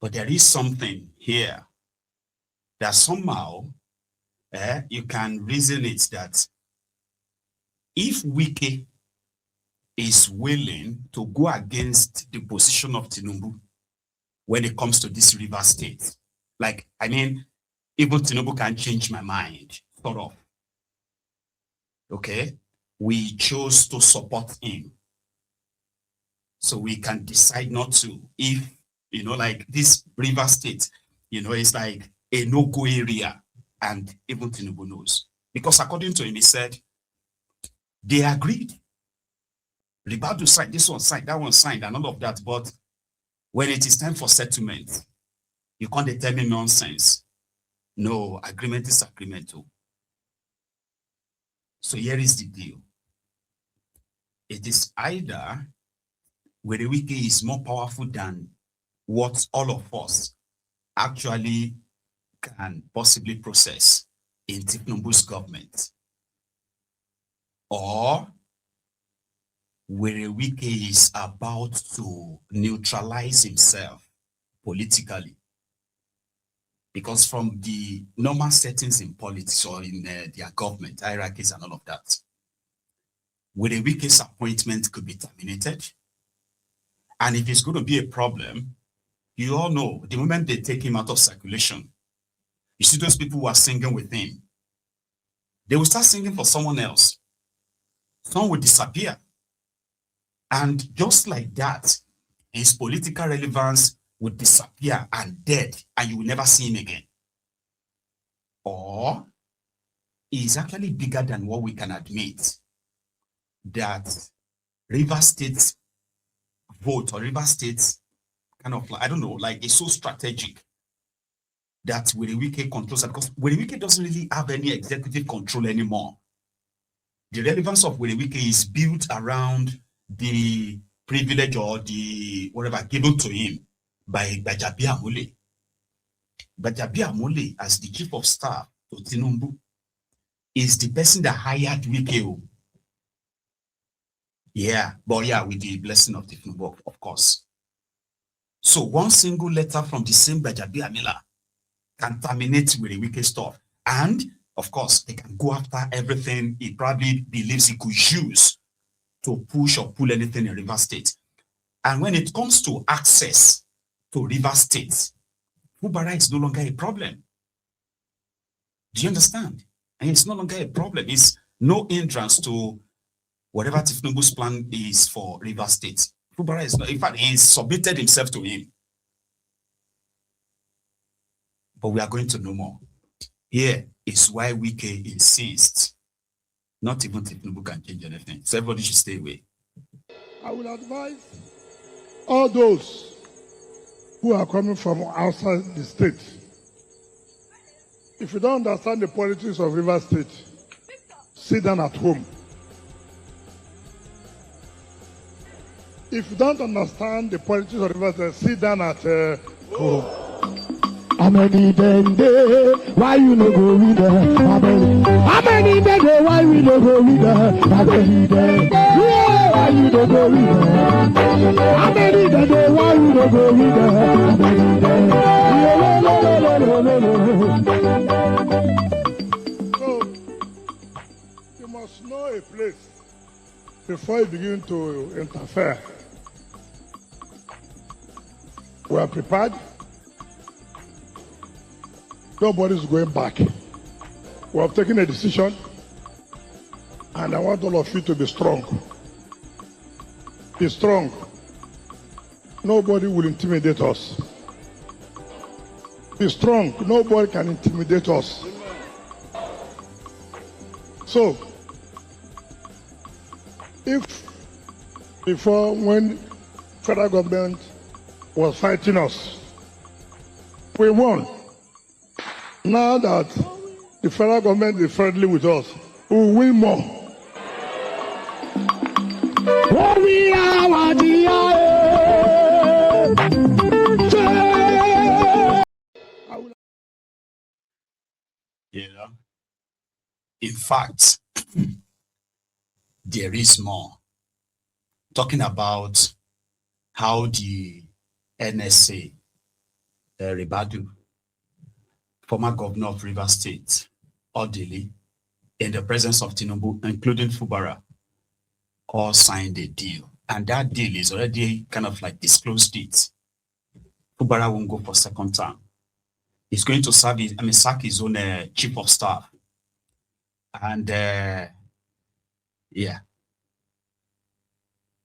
But there is something here that somehow you can reason it that if Wike is willing to go against the position of Tinubu when it comes to this river state, like, I mean, even Tinubu can change my mind, sort of. Okay? We chose to support him. So we can decide not to. If, like this river state, it's like a no-go area, and even Tinubu knows. Because according to him, he said, they agreed. Ribadu signed, this one signed, that one signed, and all of that. But when it is time for settlement, you can't tell me nonsense. No, agreement is agreement too. So here is the deal. It is either Wike is more powerful than what all of us actually can possibly process in Tinubu's government, or Wike is about to neutralize himself politically. Because from the normal settings in politics or in their government, hierarchies and all of that, Wike's appointment could be terminated. And if it's going to be a problem, you all know, the moment they take him out of circulation, you see those people who are singing with him, they will start singing for someone else. Someone will disappear. And just like that, his political relevance would disappear and dead, and you will never see him again. Or he's actually bigger than what we can admit, that River State's vote or River State's kind of, I don't know, like it's so strategic that Wike controls it, because Wike doesn't really have any executive control anymore. The relevance of Wike is built around the privilege or the whatever given to him by Gbajabi Amole. Gbajabi Amole, as the chief of staff to Tinubu, is the person that hired Wike. Yeah, but yeah, with the blessing of Tinubu, of course. So one single letter from the same Gbajabi Amole can terminate with Wike stuff. And of course, they can go after everything he probably believes he could use to push or pull anything in River State. And when it comes to access to River State, Fubara is no longer a problem. Do you understand? And it's no longer a problem. It's no hindrance to whatever Tinubu's plan is for River State. Fubara is not, in fact, he submitted himself to him. But we are going to know more. Here is why Wike insists not even Tinubu can change anything. So everybody should stay away. I will advise all those who are coming from outside the state. If you don't understand the politics of River State, sit down at home. If you don't understand the politics of River State, sit down at home. How many day, why you no go with her? How many day, why we no go with her? How many day, why you no go with her? How many day, why you no go with her? So, you must know a place before you begin to interfere. We are prepared. Nobody's going back. We have taken a decision, and I want all of you to be strong. Be strong. Nobody will intimidate us. Be strong. Nobody can intimidate us. So, if before, when federal government was fighting us, we won. Now that the federal government is friendly with us, we will win more. Yeah. In fact, there is more. Talking about how the NSA Ribadu, former governor of Rivers State, Odili, in the presence of Tinubu, including Fubara, all signed a deal. And that deal is already kind of like disclosed it. Fubara won't go for second term. He's going to serve his, sack his own chief of staff. And yeah.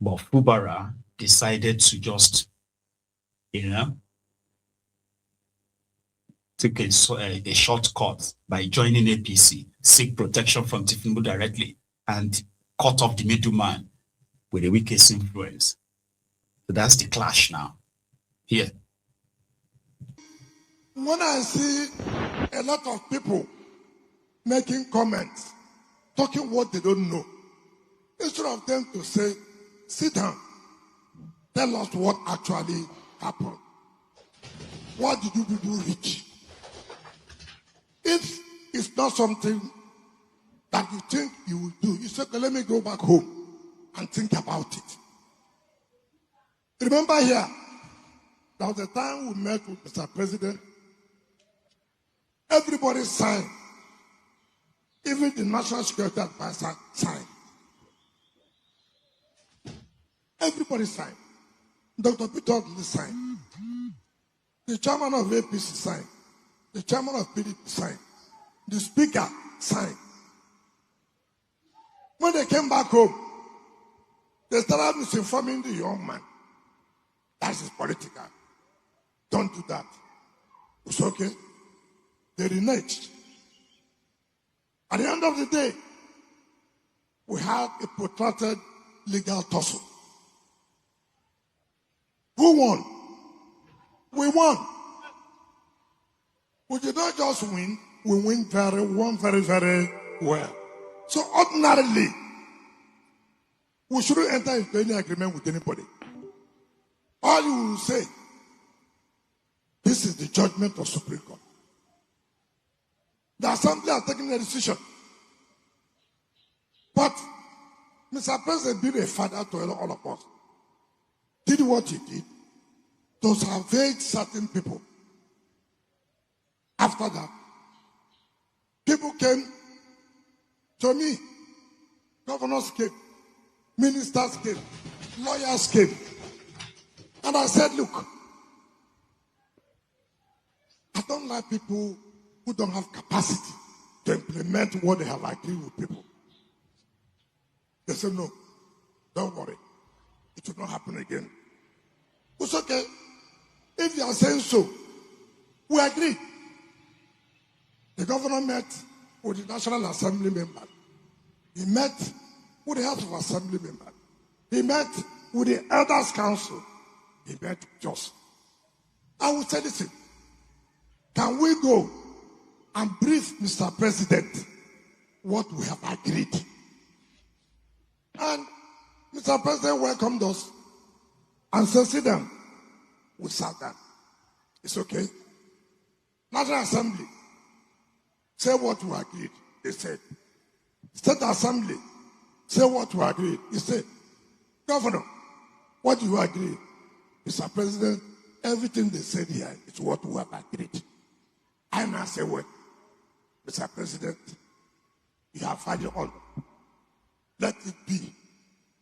But Fubara decided to just, take a shortcut by joining APC, seek protection from Tinubu directly, and cut off the middleman with the Wike's influence. So that's the clash now. Here. When I see a lot of people making comments, talking what they don't know, instead of them to say, sit down, tell us what actually happened. What did you people reach? If it's not something that you think you will do, you say, okay, let me go back home and think about it. Remember here, there was a time we met with Mr. President. Everybody signed. Even the National Security Advisor signed. Everybody signed. Dr. Peter signed. The chairman of APC signed. The chairman of PDP signed. The speaker signed. When they came back home, they started misinforming the young man. That is political. Don't do that. It's okay. They reneged. At the end of the day, we had a protracted legal tussle. Who won? We won. We did not just win, we won very, very well. So ordinarily, we shouldn't enter into any agreement with anybody. All you will say, this is the judgment of Supreme Court. The Assembly has taken a decision. But Mr. President, being a father to all of us, did what he did to salvage certain people. After that, people came to me. Governors came, ministers came, lawyers came. And I said, look, I don't like people who don't have capacity to implement what they have agreed with people. They said, no, don't worry. It will not happen again. It's okay. If you are saying so, we agree. The governor met with the National Assembly member. He met with the House of Assembly member. He met with the Elders Council. He met just. I will say, listen, can we go and brief Mr. President what we have agreed? And Mr. President welcomed us and said, sit down. We sat down. It's okay. National Assembly, say what we agreed. They said. State Assembly, say what we agreed. He said, Governor, what do you agree? Mr. President, everything they said here is what we have agreed. I now say, well, Mr. President, you have had it all. Let it be.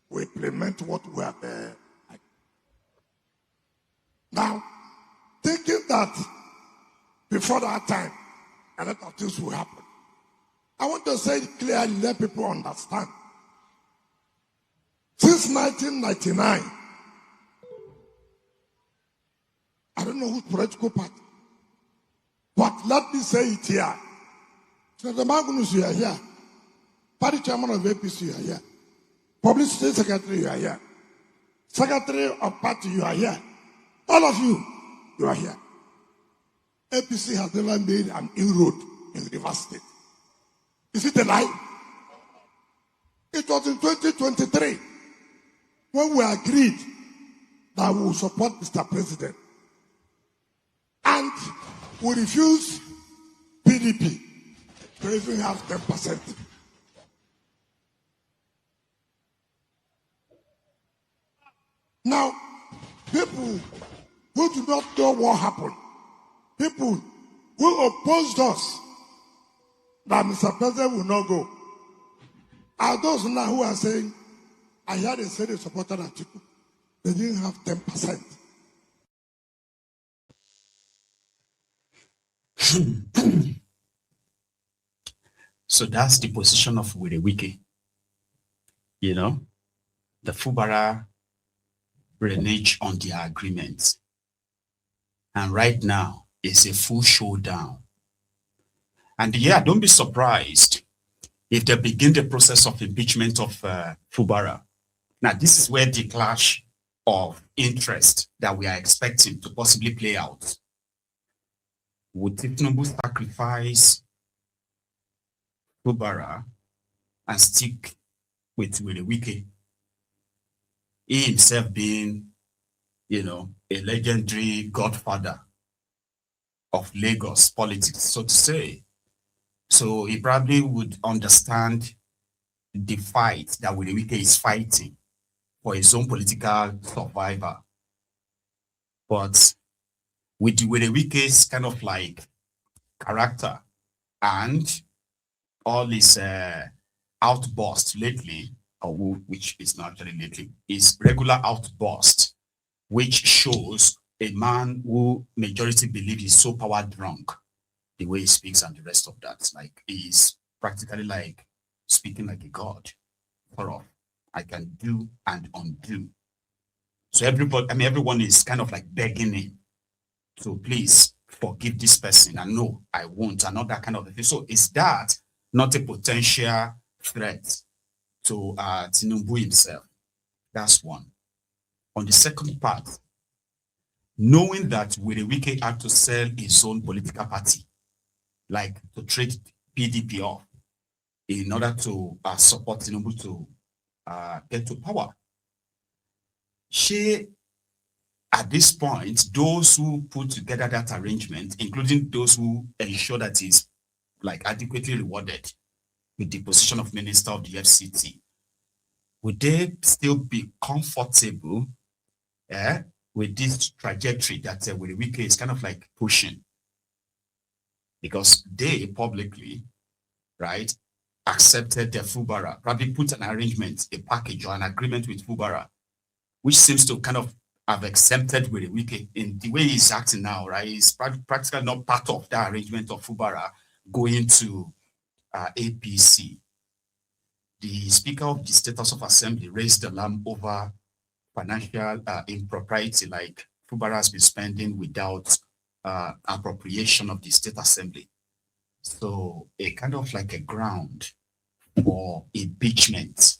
We implement what we have agreed. Now, thinking that before that time, a lot of things will happen. I want to say it clearly, let people understand. Since 1999, I don't know whose political party, but let me say it here. Senator Magunus, you are here. Party chairman of APC, you are here. Publicity secretary, you are here. Secretary of party, you are here. All of you, you are here. APC has never made an inroad in Rivers State. Is it a lie? It was in 2023 when we agreed that we will support Mr. President. And we refused PDP to even have 10%. Now, people who do not know what happened people who opposed us that Mr. President will not go are those now who are saying, I heard they said they supported Atiku. They didn't have 10%. So that's the position of Wike. You know, the Fubara renege on their agreement. And right now, it's a full showdown. And yeah, don't be surprised if they begin the process of impeachment of Fubara. Now, this is where the clash of interest that we are expecting to possibly play out. Would Tinubu sacrifice Fubara and stick with Wike? He himself being, you know, a legendary godfather of Lagos politics, so to say. So he probably would understand the fight that Wike is fighting for his own political survival. But with Wike's kind of like character and all his outbursts lately, or which is not actually lately, is regular outburst, which shows a man who majority believe is so power drunk, the way he speaks and the rest of that. Like he's practically like speaking like a god. For I can do and undo. So everybody, I mean, everyone is kind of like begging him to please forgive this person. And no, I won't, and not that kind of thing. So is that not a potential threat to Tinubu himself? That's one. On the second part, knowing that Wike had to sell his own political party, like to trade PDP off in order to support Tinubu to get to power. At this point, those who put together that arrangement, including those who ensure that he's like adequately rewarded with the position of Minister of the FCT, would they still be comfortable with this trajectory that Wike is kind of like pushing? Because they publicly, right, accepted the Fubara, probably put an arrangement, a package or an agreement with Fubara, which seems to kind of have exempted Wike in the way he's acting now, right? He's practically not part of that arrangement of Fubara going to APC. The Speaker of the Status of Assembly raised the alarm over financial impropriety, like Fubara has been spending without appropriation of the State Assembly. So a kind of like a ground for impeachment,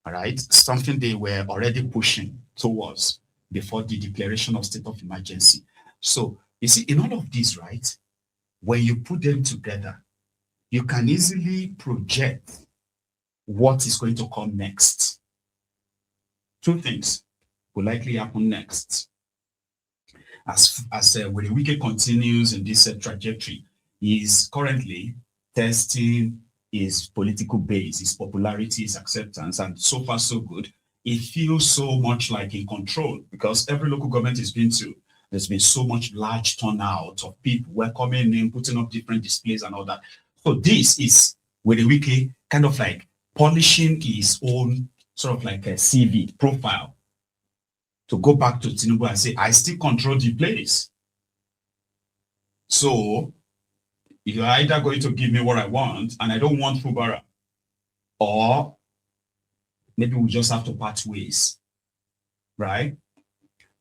all right? Something they were already pushing towards before the declaration of state of emergency. So you see, in all of this, right, when you put them together, you can easily project what is going to come next. Two things will likely happen next. As when Wike continues in this trajectory, he is currently testing his political base, his popularity, his acceptance, and so far so good. He feels so much like in control because every local government he's been to, there's been so much large turnout of people welcoming him, putting up different displays and all that. So this is with Wike kind of like polishing his own sort of like a CV profile to go back to Tinubu and say, I still control the place. So you're either going to give me what I want and I don't want Fubara, or maybe we just have to part ways, right?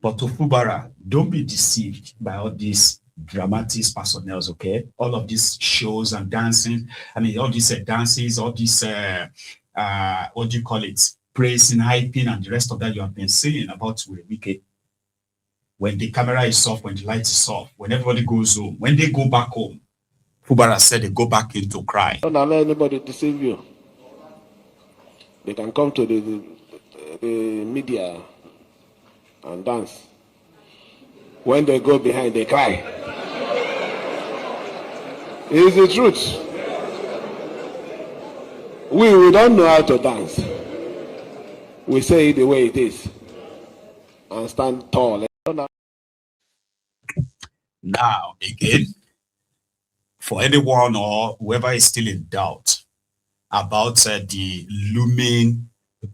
But to Fubara, don't be deceived by all these dramatic personnel, okay? All of these shows and dancing, I mean, all these dances, all these, what do you call it? Praising, hyping, and the rest of that you have been saying about Wike. When the camera is off, when the light is off, when everybody goes home, when they go back home, Fubara said they go back in to cry. Don't allow anybody to deceive you. They can come to the media and dance. When they go behind, they cry. It's the truth. We don't know how to dance. We say it the way it is and stand tall. Now, again, for anyone or whoever is still in doubt about the looming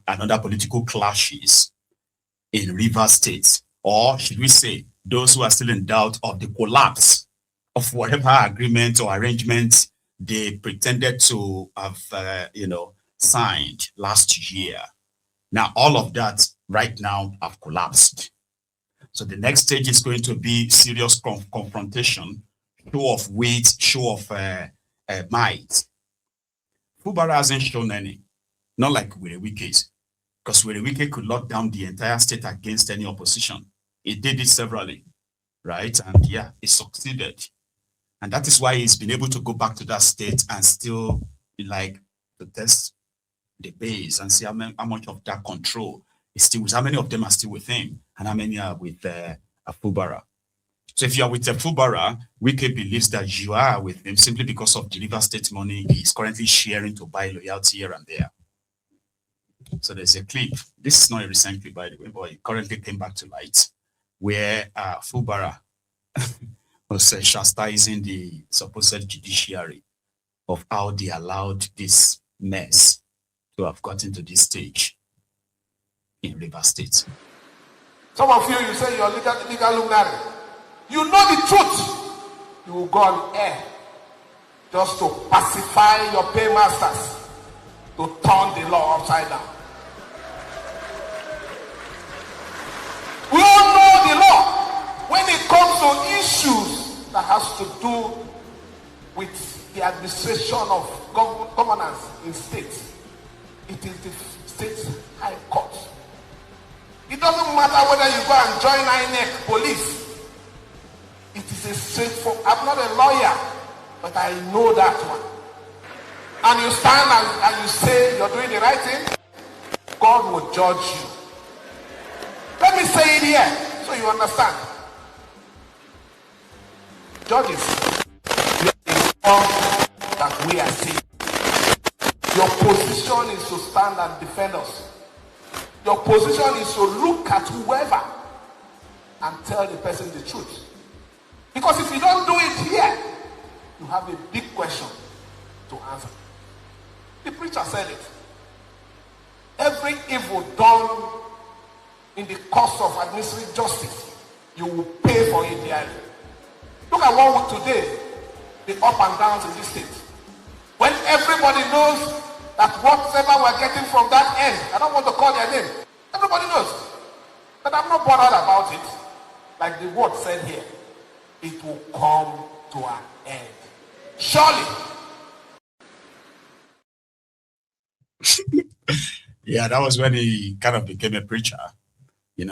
and other political clashes in Rivers State, or should we say, those who are still in doubt of the collapse of whatever agreement or arrangement they pretended to have, signed last year. Now, all of that right now have collapsed. So the next stage is going to be serious confrontation, show of weight, show of might. Fubara hasn't shown any, not like Wike, because Wike could lock down the entire state against any opposition. It did it severally, right? And yeah, it succeeded. And that is why he's been able to go back to that state and still like to test the base and see how much of that control is still with, how many of them are still with him and how many are with Fubara. So if you are with Fubara, Wike believes that you are with him simply because of the River State money he's currently sharing to buy loyalty here and there. So there's a clip. This is not a recent clip, by the way, but it currently came back to light, where Fubara was chastising the supposed judiciary of how they allowed this mess to have gotten to this stage in River State. Some of you say you're legal luminary. You know the truth. You will go on air just to pacify your paymasters, to turn the law upside down. We all know the law. When it comes to issues that has to do with the administration of governance in states, it is the state high court. It doesn't matter whether you go and join INEC police. It is a straightforward. I'm not a lawyer, but I know that one. And you stand and you say you're doing the right thing, God will judge you. Let me say it here so you understand. Judges, you are the one that we are seeing. Your position is to stand and defend us. Your position is to look at whoever and tell the person the truth. Because if you don't do it here, you have a big question to answer. The preacher said it. Every evil done in the course of administrative justice, you will pay for it dearly. Look at what we today, the up and downs in this state. When everybody knows that whatever we're getting from that end, I don't want to call their name, everybody knows. But I'm not bothered about it. Like the word said here, it will come to an end. Surely. Yeah, that was when he kind of became a preacher, in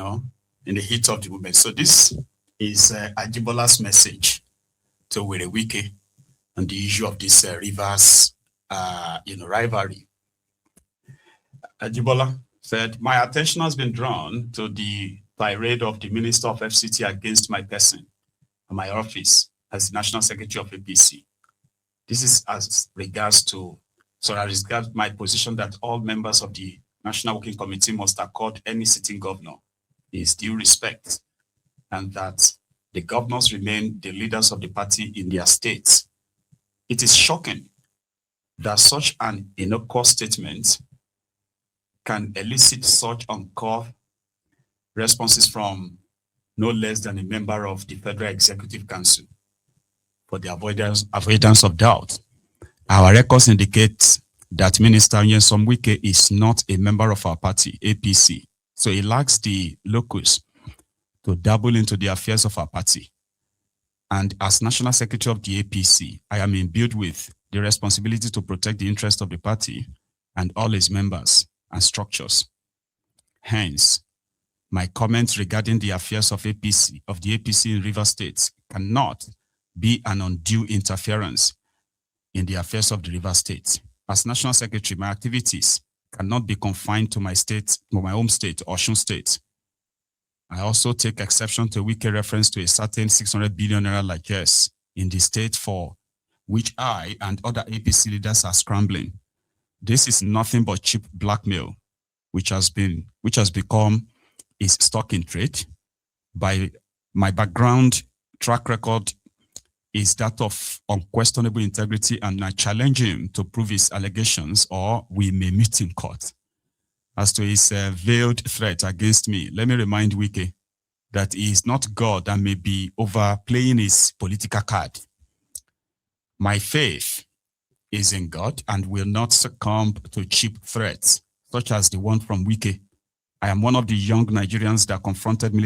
the heat of the movement. So this is Ajibola's message to Wike on the issue of this Rivers, rivalry. Ajibola said, "My attention has been drawn to the tirade of the Minister of FCT against my person and my office as the National Secretary of APC. This is as regards my position that all members of the National Working Committee must accord any sitting governor his due respect, and that the governors remain the leaders of the party in their states. It is shocking that such an innocuous statement can elicit such uncouth responses from no less than a member of the Federal Executive Council. For the avoidance of doubt, our records indicate that Minister Nyesom Wike is not a member of our party, APC, so he lacks the locus to dabble into the affairs of our party. And as National Secretary of the APC, I am imbued with the responsibility to protect the interest of the party and all its members and structures. Hence, my comments regarding the affairs of the APC in Rivers State cannot be an undue interference in the affairs of the Rivers State. As National Secretary, my activities cannot be confined to my home state, Osun State. I also take exception to a Wike reference to a certain 600 billion naira largesse in the state for which I and other APC leaders are scrambling. This is nothing but cheap blackmail, which has become is stock in trade. By my background track record is that of unquestionable integrity, and I challenge him to prove his allegations, or we may meet in court. As to his veiled threat against me, let me remind Wike that he is not God and may be overplaying his political card. My faith is in God and will not succumb to cheap threats, such as the one from Wike. I am one of the young Nigerians that confronted military